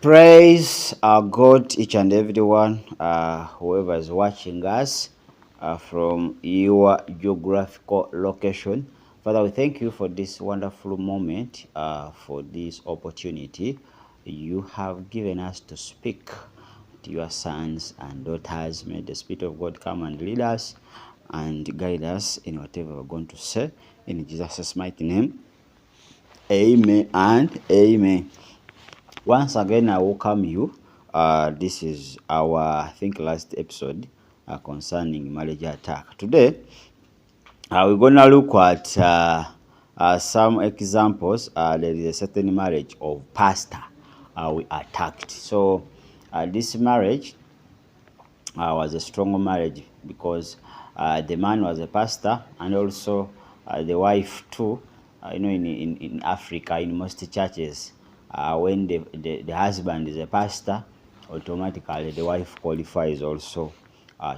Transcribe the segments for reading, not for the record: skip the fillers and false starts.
Praise our God, each and everyone, whoever is watching us from your geographical location. Father, we thank you for this wonderful moment, for this opportunity you have given us to speak to your sons and daughters. May the Spirit of God come and lead us and guide us in whatever we're going to say. In Jesus' mighty name, amen and amen. Once again, I welcome you. This is our, I think, last episode concerning marriage attack. Today, we're going to look at some examples. There is a certain marriage of pastor we attacked. So, this marriage was a strong marriage because the man was a pastor and also the wife too. In Africa, in most churches, when the husband is a pastor, automatically the wife qualifies also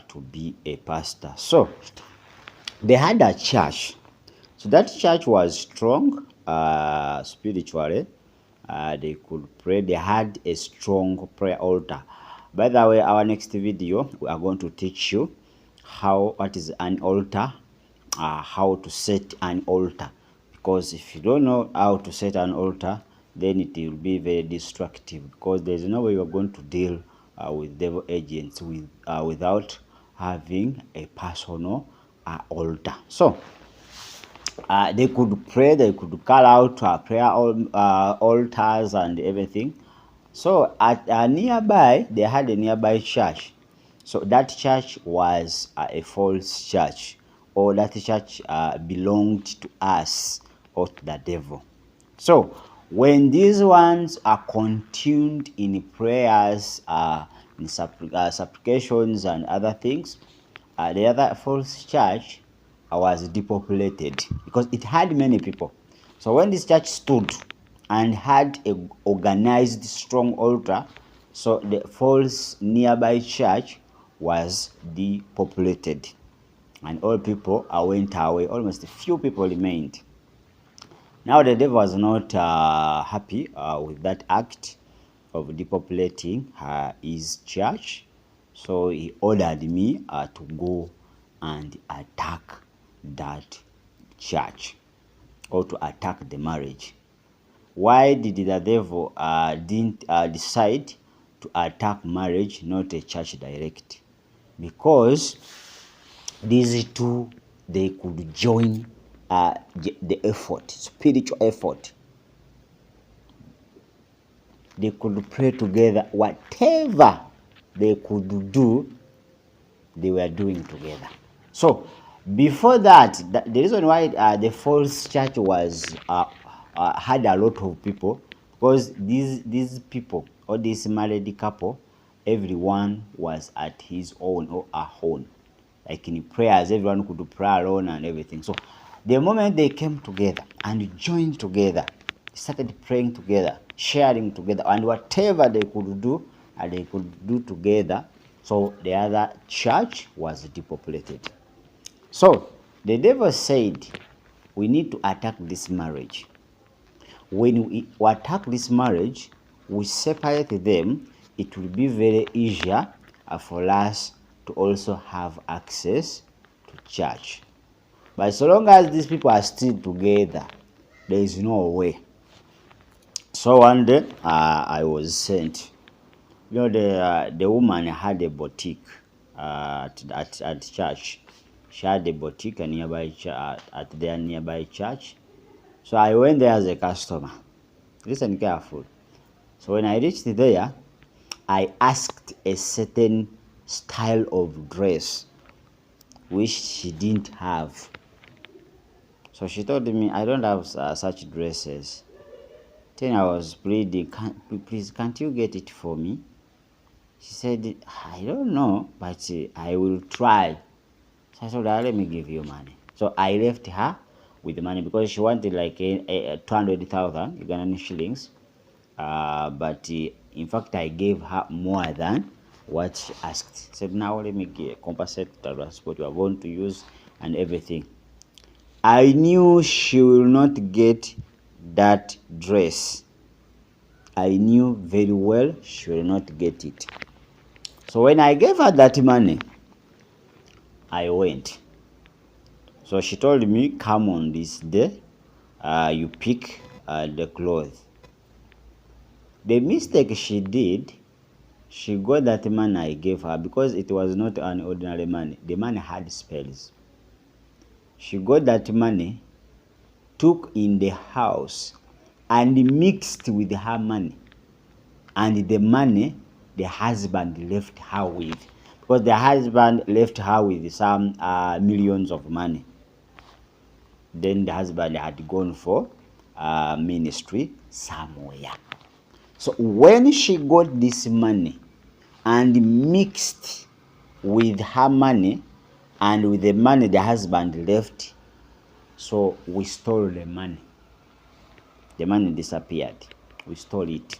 to be a pastor. So they had a church. So that church was strong spiritually. They could pray. They had a strong prayer altar. By the way, our next video, we are going to teach you what is an altar, how to set an altar. Because if you don't know how to set an altar, then it will be very destructive. Because there is no way you are going to deal with devil agents without having a personal altar. So they could pray, they could call out prayer altars and everything. So at nearby, they had a nearby church. So that church was a false church, or that church belonged to us or to the devil. So when these ones are continued in prayers, in supplications and other things, the other false church was depopulated because it had many people. So when this church stood and had a organized strong altar, so the false nearby church was depopulated and all people went away. Almost a few people remained. Now the devil was not happy with that act of depopulating his church, so he ordered me to go and attack that church, or to attack the marriage. Why did the devil didn't decide to attack marriage, not a church direct? Because these two, they could join the effort, spiritual effort. They could pray together. Whatever they could do, they were doing together. So before that, the reason why the false church was had a lot of people, because these people, or this married couple, everyone was at his own or her own. Like in prayers, everyone could pray alone and everything. So the moment they came together and joined together, started praying together, sharing together, and whatever they could do, they could do together. So the other church was depopulated. So the devil said, we need to attack this marriage. When we attack this marriage, we separate them, it will be very easier for us to also have access to church. But so long as these people are still together, there is no way. So one day, I was sent. The woman had a boutique at church. She had a boutique at their nearby church. So I went there as a customer. Listen careful. So when I reached there, I asked a certain style of dress which she didn't have. So she told me, I don't have such dresses. Then I was pleading, please, can't you get it for me? She said, I don't know, but I will try. So I told her, let me give you money. So I left her with the money because she wanted like 200,000 Ugandan shillings. But in fact, I gave her more than what she asked. She said, now let me compensate the transport you are going to use and everything. I knew she will not get that dress. I knew very well she will not get it. So when I gave her that money, I went. So she told me, come on this day, you pick the clothes. The mistake she did, she got that money I gave her because it was not an ordinary money. The money had spells. She got that money, took in the house, and mixed with her money. And the money the husband left her with. Because the husband left her with some millions of money. Then the husband had gone for ministry somewhere. So when she got this money and mixed with her money and with the money the husband left, so we stole the money. The money disappeared. We stole it.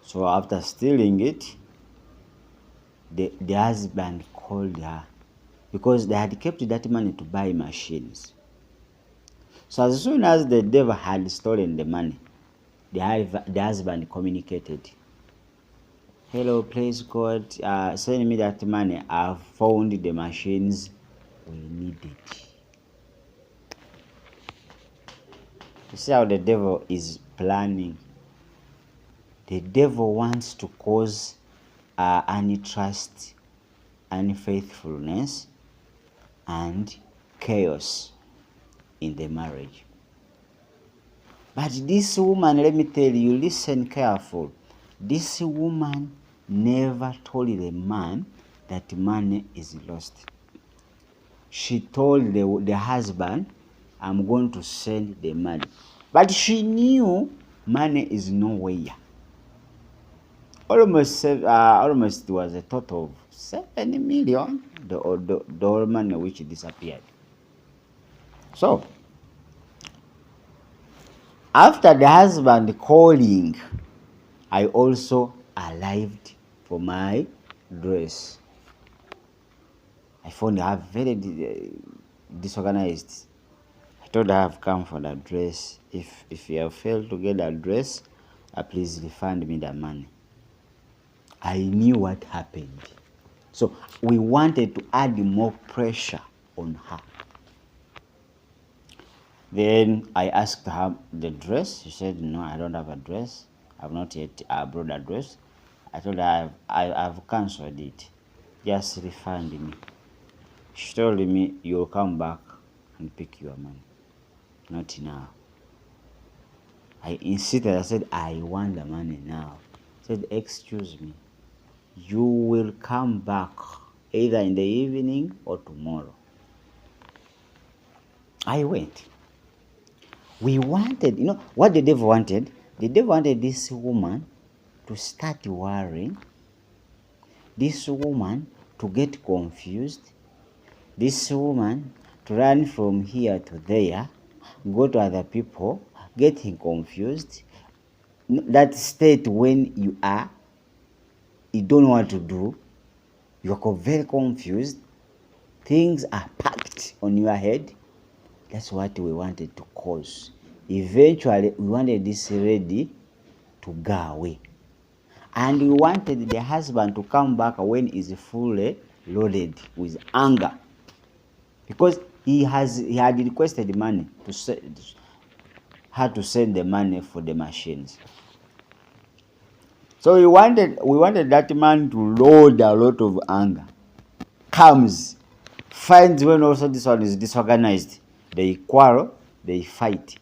So after stealing it, the husband called her because they had kept that money to buy machines. So as soon as the devil had stolen the money, the husband communicated, hello, praise God, send me that money. I've found the machines we needed. You see how the devil is planning. The devil wants to cause untrust, unfaithfulness, and chaos in the marriage. But this woman, let me tell you, listen careful. This woman never told the man that money is lost. She told the husband, I'm going to send the money. But she knew money is nowhere. Almost it was a total of 7 million, the whole money which disappeared. So, after the husband calling, I also arrived for my dress. I found her very disorganized. I told her I've come for the dress. If you have failed to get that dress, please refund me the money. I knew what happened. So we wanted to add more pressure on her. Then I asked her the dress. She said, no, I don't have a dress. I've not yet brought a dress. I told her I've cancelled it. Just refund me. She told me, you'll come back and pick your money. Not now. I insisted. I said, I want the money now. She said, excuse me. You will come back either in the evening or tomorrow. I went. We wanted, what the devil wanted? The devil wanted this woman to start worrying, this woman to get confused, this woman to run from here to there, go to other people, getting confused. That state when you don't know what to do, you're very confused, things are packed on your head. That's what we wanted to cause. Eventually, we wanted this lady to go away. And we wanted the husband to come back when he's fully loaded with anger. Because he had requested money to send the money for the machines. So we wanted that man to load a lot of anger. Comes, finds when also this one is disorganized. They quarrel, they fight.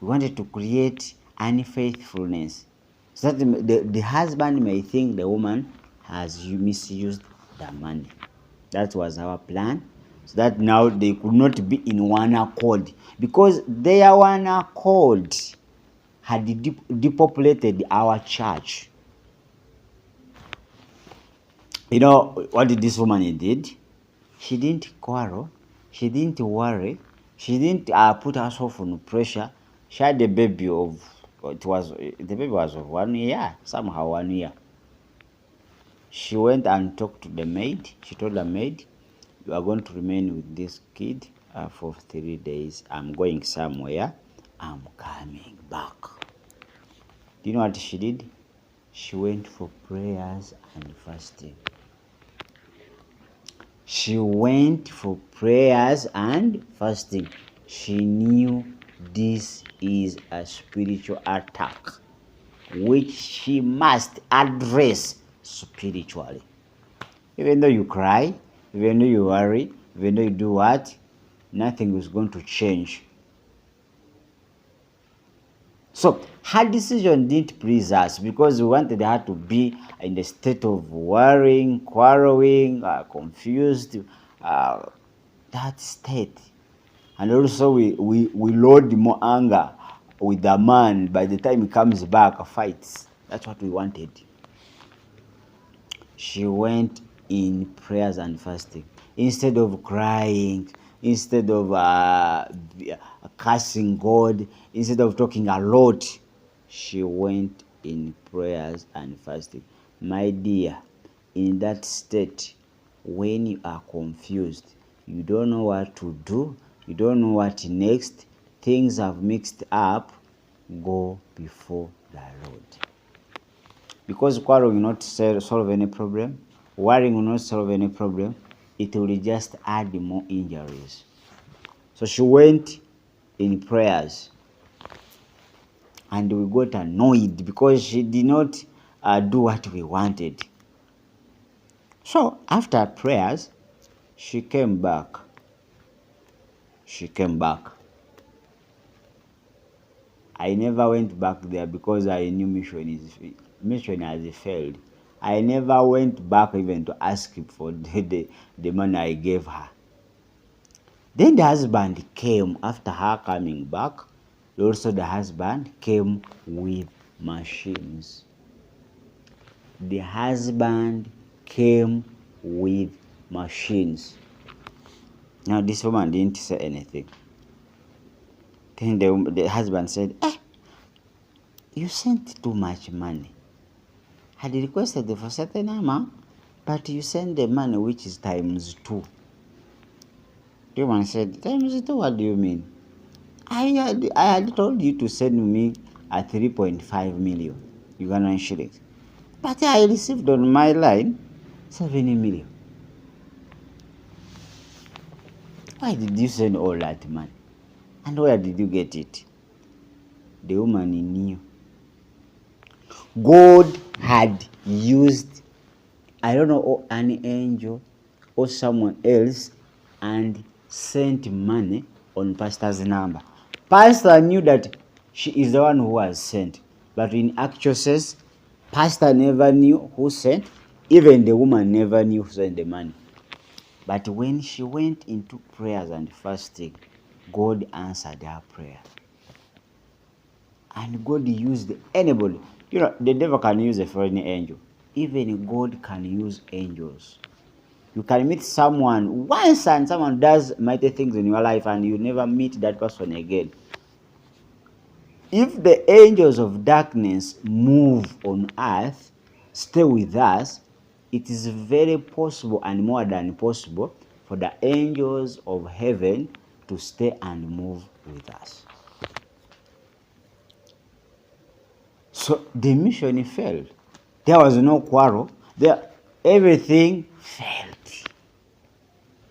We wanted to create unfaithfulness. So that the husband may think the woman has misused the money. That was our plan. So that now they could not be in one accord. Because their one accord had depopulated our church. You know what did this woman did? She didn't quarrel. She didn't worry. She didn't put herself on pressure. She had a baby the baby was of 1 year, somehow 1 year. She went and talked to the maid. She told the maid, you are going to remain with this kid for 3 days. I'm going somewhere. I'm coming back. Do you know what she did? She went for prayers and fasting. She went for prayers and fasting. She knew this is a spiritual attack which she must address spiritually. Even though you cry, even though you worry, even though you do what, nothing is going to change. So her decision didn't please us because we wanted her to be in a state of worrying, quarreling, confused, that state. And also we load more anger with the man. By the time he comes back, fights. That's what we wanted. She went in prayers and fasting. Instead of crying, instead of cursing God, instead of talking a lot, she went in prayers and fasting. My dear, in that state, when you are confused, you don't know what to do, you don't know what next, things have mixed up, go before the Lord. Because quarreling will not solve any problem, worrying will not solve any problem, it will just add more injuries. So she went in prayers, and we got annoyed because she did not do what we wanted. So after prayers, she came back. I never went back there because I knew mission has failed. I never went back even to ask for the money I gave her. Then the husband came after her coming back. Also, the husband came with machines. The husband came with machines. Now, this woman didn't say anything. Then the husband said, you sent too much money. I had requested for certain amount, but you sent the money which is times 2. The woman said, times 2, what do you mean? I had told you to send me a 3.5 million Ugandan shillings. But I received on my line 7 million. Why did you send all that money? And where did you get it? The woman knew. God had used, I don't know, an angel or someone else and sent money on pastor's number. Pastor knew that she is the one who has sent, but in actual sense, pastor never knew who sent. Even the woman never knew who sent the money. But when she went into prayers and fasting, God answered her prayer. And God used anybody. You know, the devil can use a foreign angel. Even God can use angels. You can meet someone once and someone does mighty things in your life and you never meet that person again. If the angels of darkness move on earth, stay with us, it is very possible and more than possible for the angels of heaven to stay and move with us. So the mission failed. There was no quarrel. Everything failed.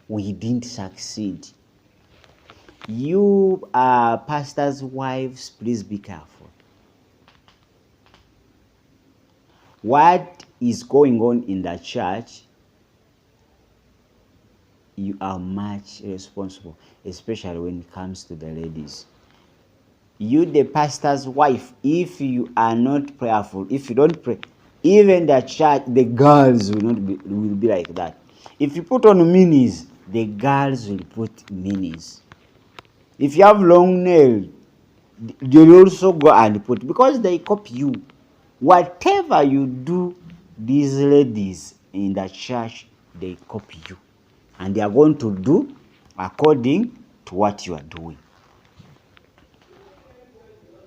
We didn't succeed. You pastors' wives, please be careful. What is going on in the church, you are much responsible, especially when it comes to the ladies. You, the pastor's wife, if you are not prayerful, if you don't pray, even the church, the girls will be like that. If you put on minis, the girls will put minis. If you have long nails, they'll also go and put, because they copy you. Whatever you do, these ladies in the church, they copy you. And they are going to do according to what you are doing.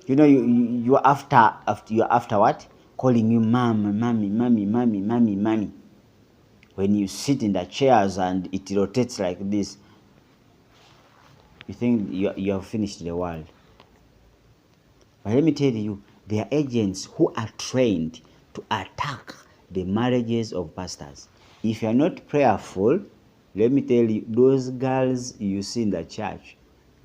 You know, you're after what? Calling you mom, mommy. When you sit in the chairs and it rotates like this, you think you have finished the world. But let me tell you, They are agents who are trained to attack the marriages of pastors. If you are not prayerful, let me tell you, those girls you see in the church,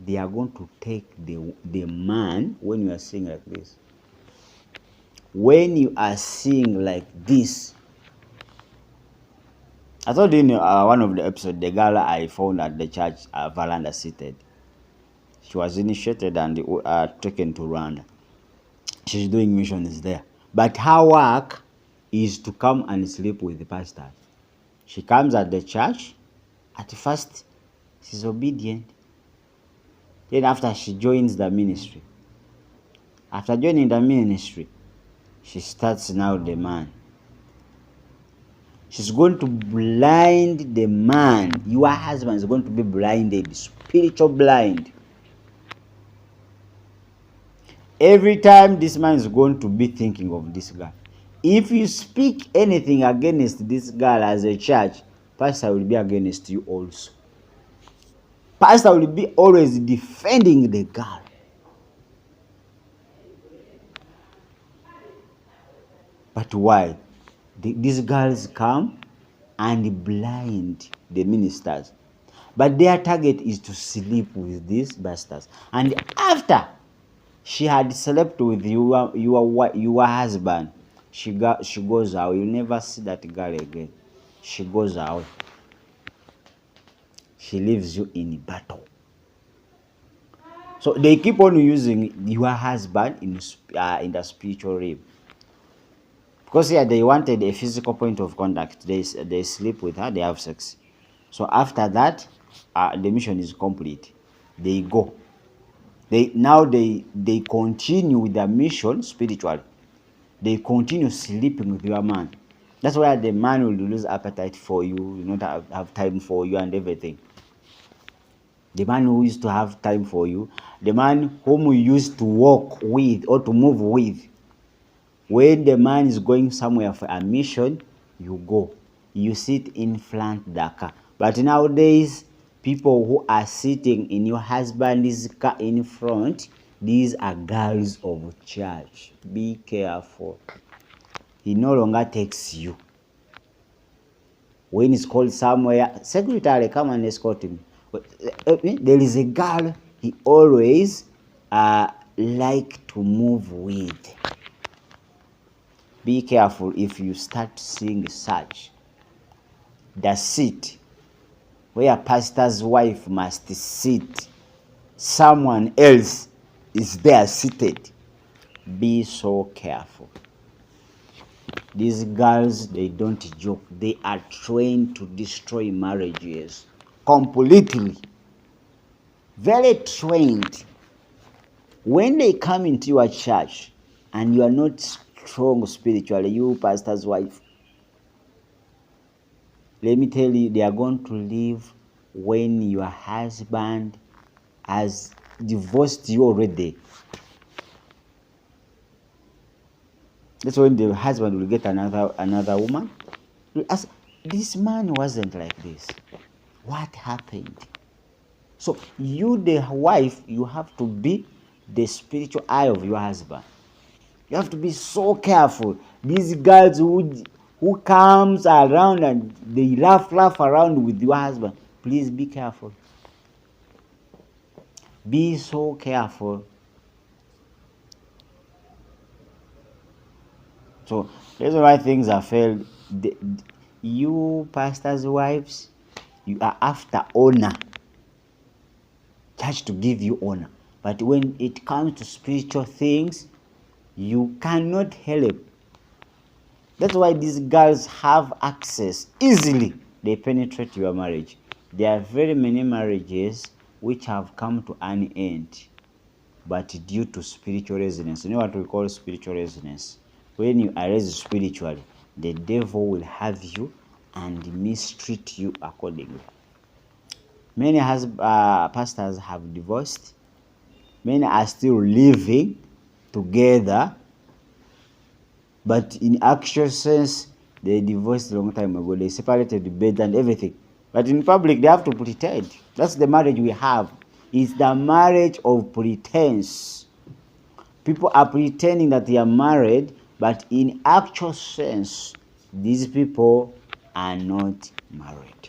they are going to take the man when you are seeing like this. When you are seeing like this, I told you in one of the episodes, the girl I found at the church veranda seated. She was initiated and taken to Rwanda. She's doing missions there. But her work is to come and sleep with the pastor. She comes at the church. At first, she's obedient. Then after she joins the ministry. After joining the ministry, she starts now the man. She's going to blind the man. Your husband is going to be blinded, spiritual blind. Every time this man is going to be thinking of this girl. If you speak anything against this girl as a church, pastor will be against you also. Pastor will be always defending the girl. But why? These girls come and blind the ministers. But their target is to sleep with these bastards. And after she had slept with your husband, she goes out. You'll never see that girl again. She goes out. She leaves you in battle. So they keep on using your husband in the spiritual realm. Because here they wanted a physical point of contact. They sleep with her, they have sex. So after that, the mission is complete. They go. They continue with their mission spiritually. They continue sleeping with your man. That's why the man will lose appetite for you, not have time for you and everything. The man who used to have time for you, the man whom you used to walk with or to move with, when the man is going somewhere for a mission, you go. You sit in front the car. But nowadays, people who are sitting in your husband's car in front, these are girls of church. Be careful. He no longer takes you. When he's called somewhere, secretary, come and escort him. But, there is a girl he always like to move with. Be careful if you start seeing such. The seat where a pastor's wife must sit, someone else is there seated. Be so careful. These girls, they don't joke. They are trained to destroy marriages completely. Very trained. When they come into your church and you are not strong spiritually, you pastor's wife, let me tell you, they are going to leave when your husband has divorced you already. That's when the husband will get another woman. You ask, this man wasn't like this. What happened? So you, the wife, you have to be the spiritual eye of your husband. You have to be so careful. These girls who comes around and they laugh around with your husband, please be careful. Be so careful. So that's why things are failed. You pastors' wives, you are after honor. Church to give you honor. But when it comes to spiritual things, you cannot help. That's why these girls have access easily. They penetrate your marriage. There are very many marriages which have come to an end, but due to spiritual resonance. You know what we call spiritual resonance? When you are raised spiritually, the devil will have you and mistreat you accordingly. Many pastors have divorced. Many are still living together, but in actual sense, they divorced a long time ago. They separated the bed and everything. But in public, they have to pretend. That's the marriage we have. It's the marriage of pretense. People are pretending that they are married, but in actual sense, these people are not married.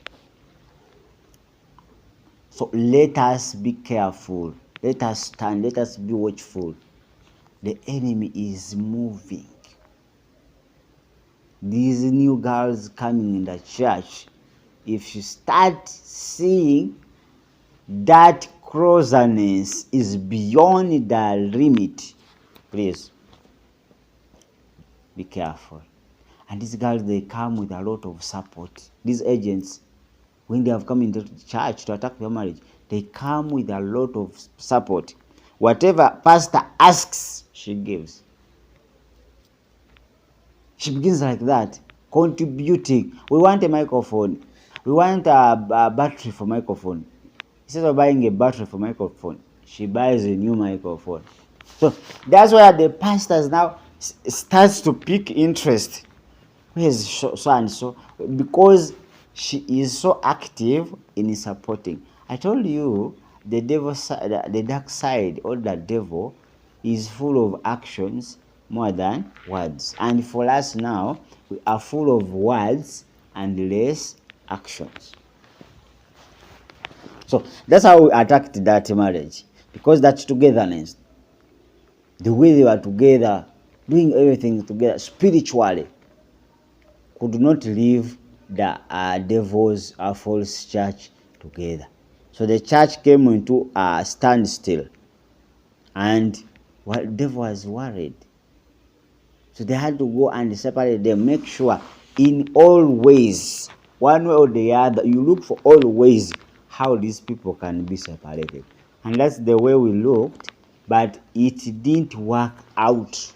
So let us be careful. Let us stand. Let us be watchful. The enemy is moving. These new girls coming in the church, if you start seeing that closeness is beyond the limit, please be careful. And these girls, they come with a lot of support. These agents, when they have come into church to attack your marriage, they come with a lot of support. Whatever pastor asks, she gives. She begins like that, contributing. We want a microphone. We want a battery for microphone. Instead of buying a battery for microphone, she buys a new microphone. So that's where the pastors now starts to pick interest. Where's so and so? Because she is so active in supporting. I told you the devil side, the dark side, or the devil is full of actions more than words. And for us now, we are full of words and less actions. So that's how we attacked that marriage, because that togetherness, the way they were together, doing everything together spiritually, could not leave the devil's false church together. So the church came into a standstill, and the devil was worried. So they had to go and separate them, make sure in all ways, one way or the other, you look for all ways how these people can be separated. And that's the way we looked, but it didn't work out.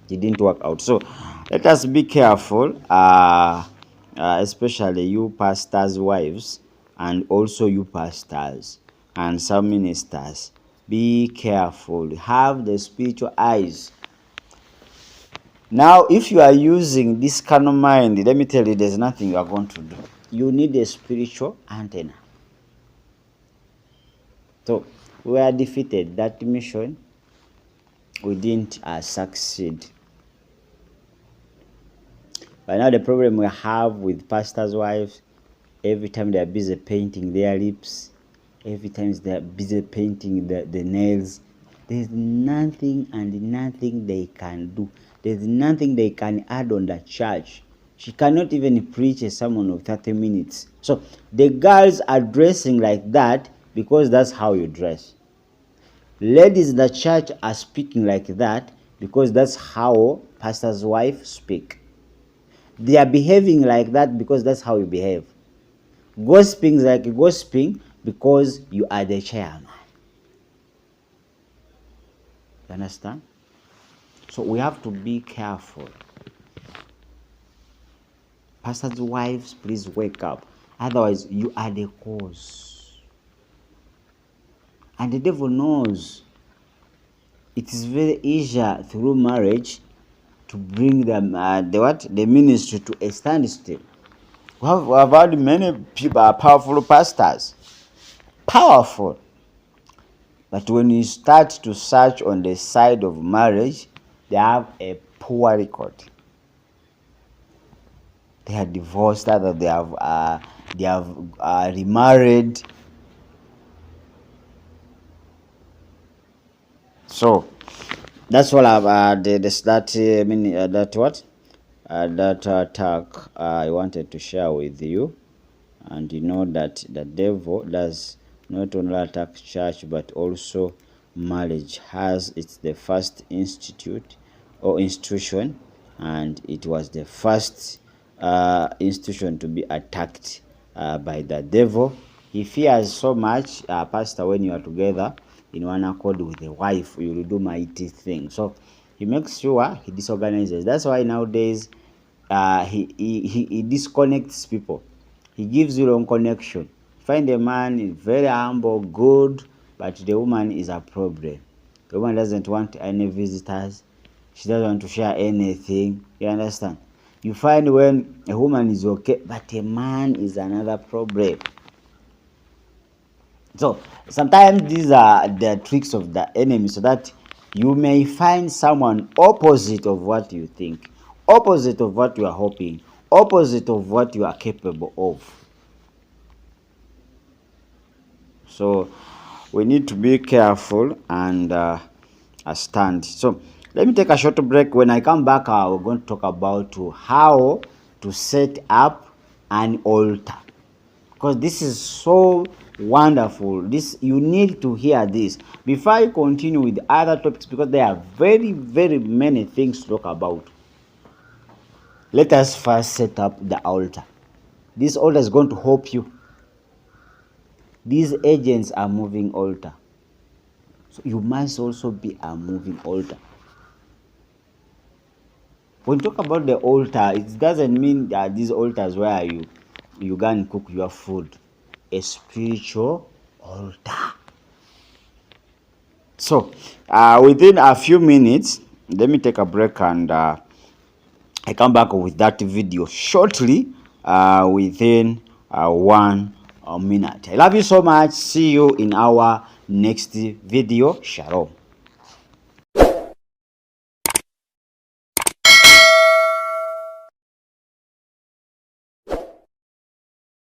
It didn't work out. So let us be careful, especially you pastors' wives, and also you pastors and some ministers. Be careful. Have the spiritual eyes. Now, if you are using this carnal mind, let me tell you, there's nothing you are going to do. You need a spiritual antenna. So we are defeated. That mission, we didn't succeed. But now the problem we have with pastors' wives, every time they are busy painting their lips, every time they are busy painting the nails, there's nothing and nothing they can do. There's nothing they can add on the church. She cannot even preach a sermon of 30 minutes. So the girls are dressing like that because that's how you dress. Ladies in the church are speaking like that because that's how pastor's wife speak. They are behaving like that because that's how you behave. Gossiping is like gossiping because you are the chairman. You understand? So we have to be careful. Pastors' wives, please wake up. Otherwise, you are the cause. And the devil knows it is very easy through marriage to bring them the ministry to a standstill. We have had many people, powerful pastors. Powerful. But when you start to search on the side of marriage, they have a poor record. They are divorced, either they have remarried. So that's all I've that attack I wanted to share with you. And you know that the devil does not only attack church but also marriage. It's the first institute or institution, and it was the first institution to be attacked by the devil. He fears so much, pastor, when you are together in one accord with the wife, you will do mighty things. So he makes sure he disorganizes. That's why nowadays he disconnects people. He gives you wrong connection. Find a man is very humble, good, but the woman is a problem. The woman doesn't want any visitors. She doesn't want to share anything. You understand? You find when a woman is okay, but a man is another problem. So sometimes these are the tricks of the enemy, so that you may find someone opposite of what you think, opposite of what you are hoping, opposite of what you are capable of. So we need to be careful and stand. So let me take a short break. When I come back, we're going to talk about how to set up an altar, because this is so wonderful. This, you need to hear this before I continue with other topics, because there are very, very many things to talk about. Let us first set up the altar. This altar is going to help you. These agents are moving altar, so you must also be a moving altar. When you talk about the altar, it doesn't mean that these altars where you go and cook your food. A spiritual altar. So within a few minutes, let me take a break, and I come back with that video shortly, within 1 minute. I love you so much. See you in our next video. Shalom.